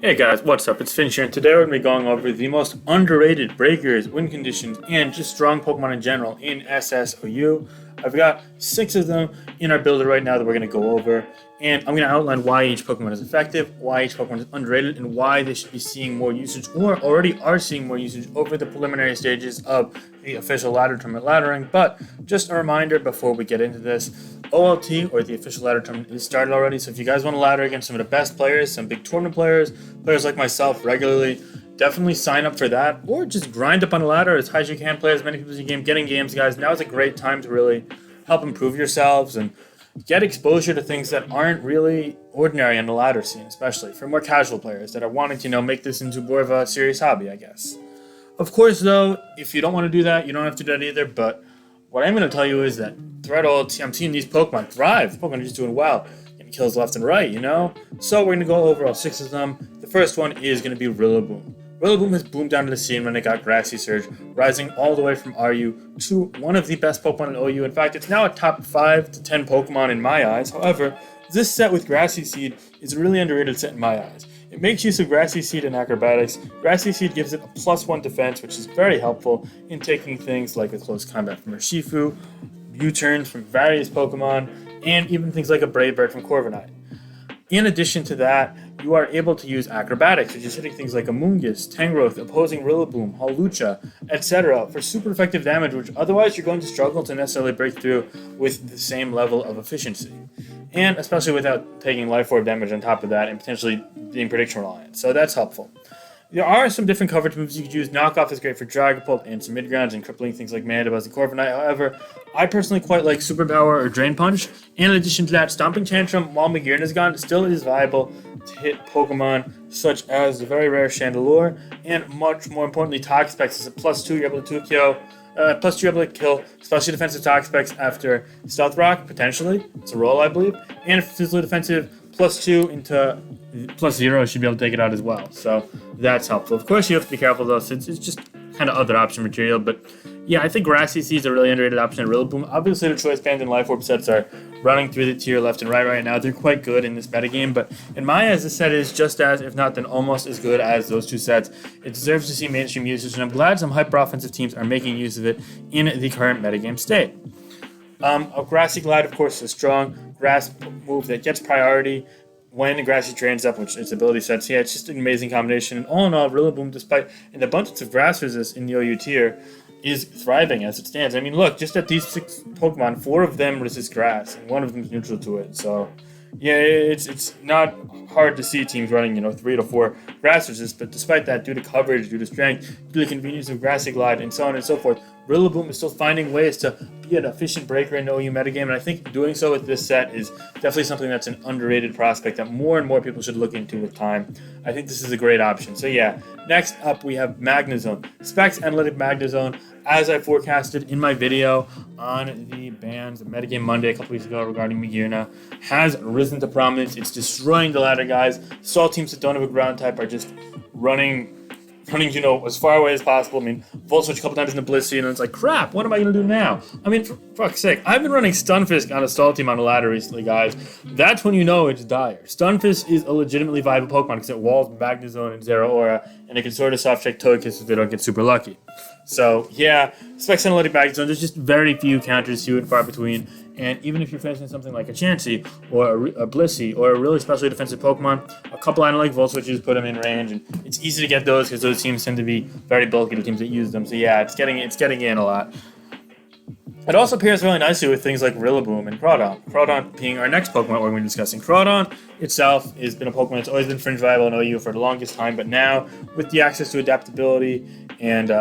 Hey guys, what's up? It's Finch here, and today we're going to be going over the most underrated breakers, win conditions, and just strong Pokemon in general in SSOU. I've got 6 of them in our builder right now that we're going to go over, and I'm going to outline why each Pokemon is effective, why each Pokemon is underrated, and why they should be seeing more usage, or already are seeing more usage over the preliminary stages of the official ladder tournament laddering. But just a reminder before we get into this, OLT, or the official ladder tournament, is started already, so if you guys want to ladder against some of the best players, some big tournament players like myself regularly, definitely sign up for that, or just grind up on a ladder as high as you can, play as many people as you can, get in games, guys. Now is a great time to really help improve yourselves and get exposure to things that aren't really ordinary on the ladder scene, especially for more casual players that are wanting to, make this into more of a serious hobby, I guess. Of course, though, if you don't want to do that, you don't have to do that either, but what I'm going to tell you is that throughout OLT, I'm seeing these Pokemon thrive. The Pokemon are just doing well. Getting kills left and right, So we're going to go over all 6 of them. The first one is going to be Rillaboom. Rillaboom has boomed down to the scene when it got Grassy Surge, rising all the way from RU to one of the best Pokemon in OU. In fact, it's now a top 5 to 10 Pokemon in my eyes. However, this set with Grassy Seed is a really underrated set in my eyes. It makes use of Grassy Seed and Acrobatics. Grassy Seed gives it a +1 defense, which is very helpful in taking things like a close combat from Urshifu, U-turns from various Pokemon, and even things like a Brave Bird from Corviknight. In addition to that, you are able to use Acrobatics, which is hitting things like Amoonguss, Tangrowth, opposing Rillaboom, Hawlucha, etc. for super effective damage, which otherwise you're going to struggle to necessarily break through with the same level of efficiency. And especially without taking Life Orb damage on top of that and potentially being prediction reliant. So that's helpful. There are some different coverage moves you could use. Knockoff is great for Dragapult and some mid-grounds and crippling things like Mandibuzz and Corviknight. However, I personally quite like Superpower or Drain Punch. And in addition to that, Stomping Tantrum, while Magnazone is gone, still is viable to hit Pokemon such as the very rare Chandelure. And much more importantly, Toxpex is a +2. You're able to +2, you're able to kill especially defensive Toxpex after Stealth Rock, potentially. It's a roll, I believe. And if it's physically defensive, +2 into +0 should be able to take it out as well. So that's helpful. Of course, you have to be careful though, since it's just kind of other option material. But yeah, I think Grassy Seed is a really underrated option at Rillaboom. Obviously, the Choice Band and Life Orb sets are running through the tier left and right now. They're quite good in this metagame, but in my eyes, this set is just as, if not then almost as good as those 2 sets. It deserves to see mainstream usage, and I'm glad some hyper offensive teams are making use of it in the current metagame state. A Grassy Glide, of course, is a strong grass move that gets priority when the Grassy trains up, which its ability sets. Yeah, it's just an amazing combination. And all in all, Rillaboom, despite an abundance of grass resist in the OU tier, is thriving as it stands. I mean, look, just at these 6 Pokemon, 4 of them resist grass, and 1 of them is neutral to it. So, yeah, it's not hard to see teams running, 3 to 4 grass resist, but despite that, due to coverage, due to strength, due to the convenience of Grassy Glide, and so on and so forth, Rillaboom is still finding ways to be an efficient breaker in the OU metagame, and I think doing so with this set is definitely something that's an underrated prospect that more and more people should look into with time. I think this is a great option. So yeah, next up we have Magnazone. Specs Analytic Magnazone, as I forecasted in my video on the bans of Metagame Monday a couple weeks ago regarding Magnazone, has risen to prominence. It's destroying the ladder, guys. Assault teams that don't have a ground type are just running, as far away as possible. I mean, Volt Switch a couple times in the Blissey, and it's like, crap, what am I going to do now? I mean, for fuck's sake, I've been running Stunfisk on a stall team on a ladder recently, guys. That's when you know it's dire. Stunfisk is a legitimately viable Pokemon because it walls Magnazone and Zeraora, and it can sort of soft check Togekiss if they don't get super lucky. So, yeah, Specs Analytic Magnazone, there's just very few counters, few and far between. And even if you're facing something like a Chansey or a Blissey or a really specially defensive Pokemon, a couple Analytic Volt Switches put them in range, and it's easy to get those because those teams tend to be very bulky, the teams that use them. So yeah, it's getting in a lot. It also pairs really nicely with things like Rillaboom and Crawdon. Crawdon being our next Pokemon we're going to be discussing. Crawdon itself has been a Pokemon that's always been fringe viable in OU for the longest time, but now with the access to adaptability and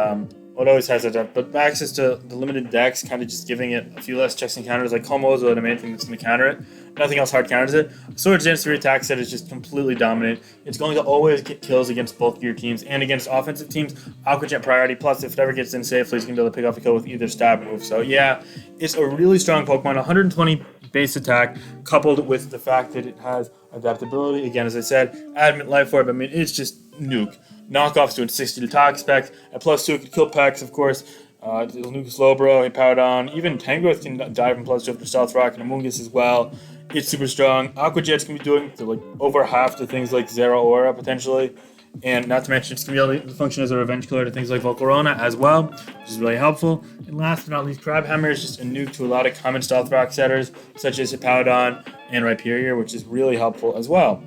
it always has that, but access to the limited decks, kind of just giving it a few less checks and counters, like Komozo, the main thing that's going to counter it. Nothing else hard counters it. Swords Dance 3 attack set is just completely dominant. It's going to always get kills against both your teams and against offensive teams. Aqua Jet priority, plus if it ever gets in safely, it's going to be able to pick off a kill with either stab move. So yeah, it's a really strong Pokemon. 120 base attack, coupled with the fact that it has adaptability. Again, as I said, Adamant Life Orb, I mean, it's just nuke. Knockoffs doing 60 to Toxpex. At +2, it could kill Pex, of course. It'll nuke Slowbro, Hippowdon. Even Tangrowth can dive from +2 for Stealth Rock, and Amoonguss as well. It's super strong. Aqua Jet's going to be doing like over half the things like Zero Aura potentially. And not to mention, it's going to be able to function as a revenge killer to things like Volcarona as well, which is really helpful. And last but not least, Crab Hammer is just a nuke to a lot of common stealth rock setters, such as Hippowdon and Rhyperior, which is really helpful as well.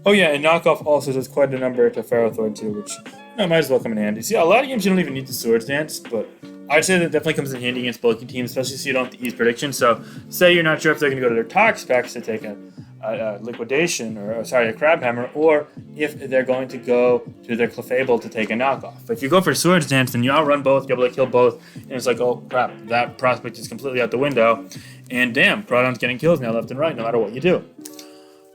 Oh yeah, and Knockoff also does quite a number to Ferrothorn too, which might as well come in handy. See, a lot of games you don't even need the Swords Dance, but I'd say that definitely comes in handy against bulky teams, especially so you don't have to ease prediction. So say you're not sure if they're going to go to their Tox specs to take a Liquidation, a Crab Hammer, or if they're going to go to their Clefable to take a knockoff. If you go for Swords Dance, then you outrun both, you're able to kill both, and it's like, oh crap, that prospect is completely out the window, and damn, Proton's getting kills now left and right, no matter what you do.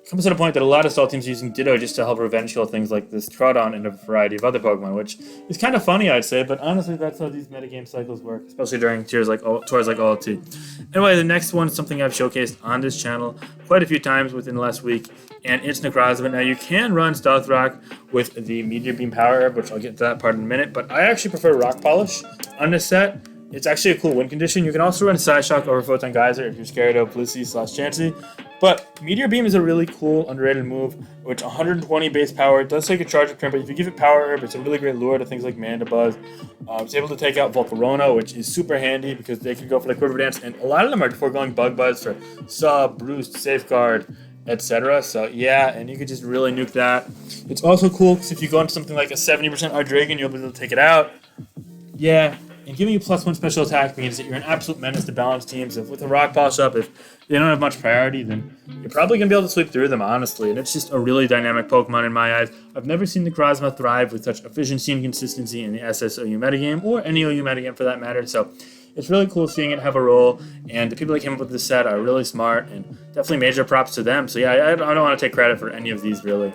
Comes to the point that a lot of Stealth teams are using Ditto just to help revenge kill things like this Troodon and a variety of other Pokemon, which is kind of funny, I'd say, but honestly, that's how these metagame cycles work, especially during tours like OLT. Anyway, the next one is something I've showcased on this channel quite a few times within the last week, and it's Necrozma. Now, you can run Stealth Rock with the Meteor Beam Power Herb, which I'll get to that part in a minute, but I actually prefer Rock Polish on this set. It's actually a cool win condition. You can also run Psyshock over Photon Geyser if you're scared of Blissey/Chansey. But Meteor Beam is a really cool, underrated move, which 120 base power. It does take a charge of turn, but if you give it Power Herb, it's a really great lure to things like Mandibuzz. It's able to take out Volcarona, which is super handy because they can go for the Quiver Dance, and a lot of them are foregoing Bug Buzz for Sub, Roost, Safeguard, etc. So yeah, and you could just really nuke that. It's also cool because if you go into something like a 70% Ardragon, you'll be able to take it out. Yeah. And giving you +1 special attack means that you're an absolute menace to balance teams. If with a Rock Polish up, if they don't have much priority, then you're probably going to be able to sweep through them, honestly. And it's just a really dynamic Pokemon in my eyes. I've never seen the Necrozma thrive with such efficiency and consistency in the SSOU metagame, or any OU metagame for that matter. So it's really cool seeing it have a role. And the people that came up with this set are really smart, and definitely major props to them. So yeah, I don't want to take credit for any of these, really.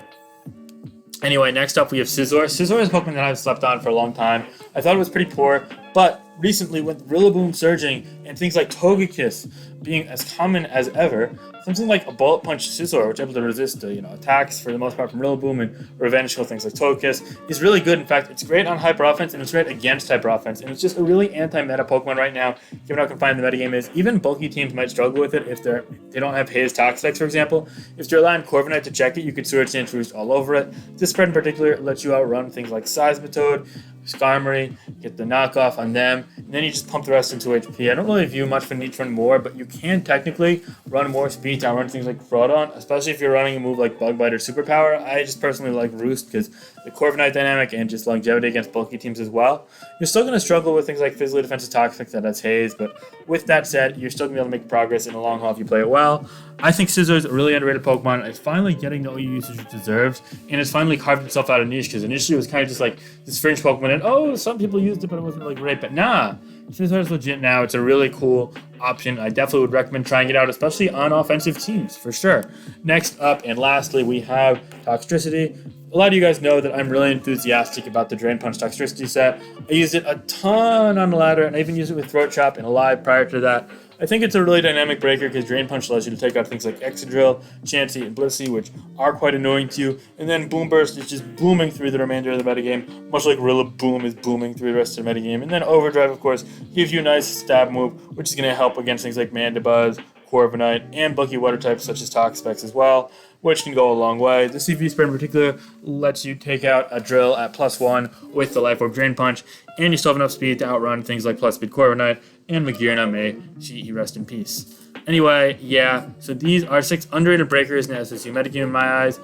Anyway, next up we have Scizor. Scizor is a Pokemon that I've slept on for a long time. I thought it was pretty poor, but recently with Rillaboom surging and things like Togekiss being as common as ever, something like a Bullet Punch Scizor, which is able to resist attacks for the most part from Rillaboom and revenge kill things like Togekiss, is really good. In fact, it's great on Hyper Offense and it's great against Hyper Offense, and it's just a really anti-meta Pokemon right now, given how confined the metagame is. Even bulky teams might struggle with it if they don't have Haze Toxic, for example. If you're relying on Corviknight to check it, you could Swords Dance Roost all over it. This spread in particular lets you outrun things like Seismitoad, Skarmory, get the knockoff on them, and then you just pump the rest into HP. I don't really view much of a need to run more, but you can technically run more speed to outrun things like Frodon, especially if you're running a move like Bug Bite or Superpower. I just personally like Roost because the Corviknight dynamic and just longevity against bulky teams as well. You're still going to struggle with things like Physically Defensive Toxic that has Haze, but with that said, you're still going to be able to make progress in the long haul if you play it well. I think Scizor is a really underrated Pokemon. It's finally getting the OU usage it deserves, and it's finally carved itself out of niche, because initially it was kind of just like this fringe Pokemon, and some people used it, but it wasn't really great. But nah, Scizor is legit now. It's a really cool option. I definitely would recommend trying it out, especially on offensive teams, for sure. Next up, and lastly, we have Toxtricity. A lot of you guys know that I'm really enthusiastic about the Drain Punch Toxtricity set. I used it a ton on the ladder, and I even used it with Throat Chop and Alive prior to that. I think it's a really dynamic breaker because Drain Punch allows you to take out things like Excadrill, Chansey, and Blissey, which are quite annoying to you. And then Boom Burst is just booming through the remainder of the metagame, much like Rillaboom is booming through the rest of the metagame. And then Overdrive, of course, gives you a nice stab move, which is going to help against things like Mandibuzz, Corviknight, and bulky water types such as Toxapex as well, which can go a long way. The CV spread in particular lets you take out a drill at +1 with the Life Orb Drain Punch, and you still have enough speed to outrun things like Plus Speed Corviknight and Magearna, may she rest in peace. Anyway, yeah, so these are 6 underrated breakers in the SSU metagame in my eyes.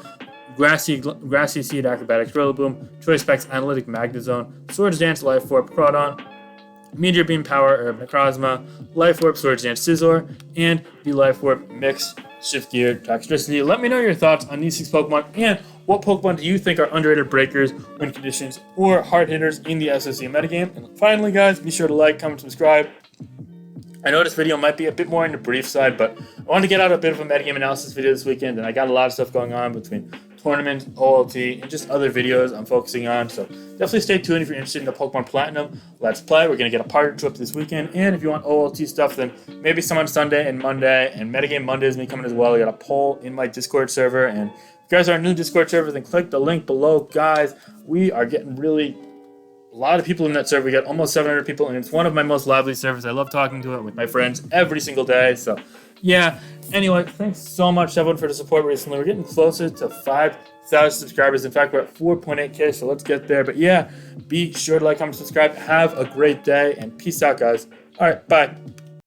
Grassy Seed, Acrobatics, Rillaboom, Choice Specs, Analytic, Magnazone, Swords Dance, Life Orb, Proton, Meteor Beam Power Herb, Necrozma, Life Orb, Swords Dance, Scizor, and the Life Orb Mix Shift Gear Toxtricity. Let me know your thoughts on these 6 Pokemon, and what Pokemon do you think are underrated breakers, win conditions, or hard hitters in the SSU metagame. And finally, guys, be sure to like, comment, subscribe. I know this video might be a bit more on the brief side, but I wanted to get out a bit of a metagame analysis video this weekend, and I got a lot of stuff going on between tournaments, OLT, and just other videos I'm focusing on. So definitely stay tuned if you're interested in the Pokemon Platinum Let's Play. We're going to get a party trip this weekend, and if you want OLT stuff, then maybe some on Sunday and Monday, and Metagame Monday is me coming as well. I got a poll in my Discord server, and if you guys are a new Discord server, then click the link below. Guys, we are getting really a lot of people in that server. We got almost 700 people, and it's one of my most lively servers. I love talking to it with my friends every single day. So, yeah. Anyway, thanks so much, everyone, for the support recently. We're getting closer to 5,000 subscribers. In fact, we're at 4.8K, so let's get there. But yeah, be sure to like, comment, subscribe. Have a great day, and peace out, guys. All right, bye.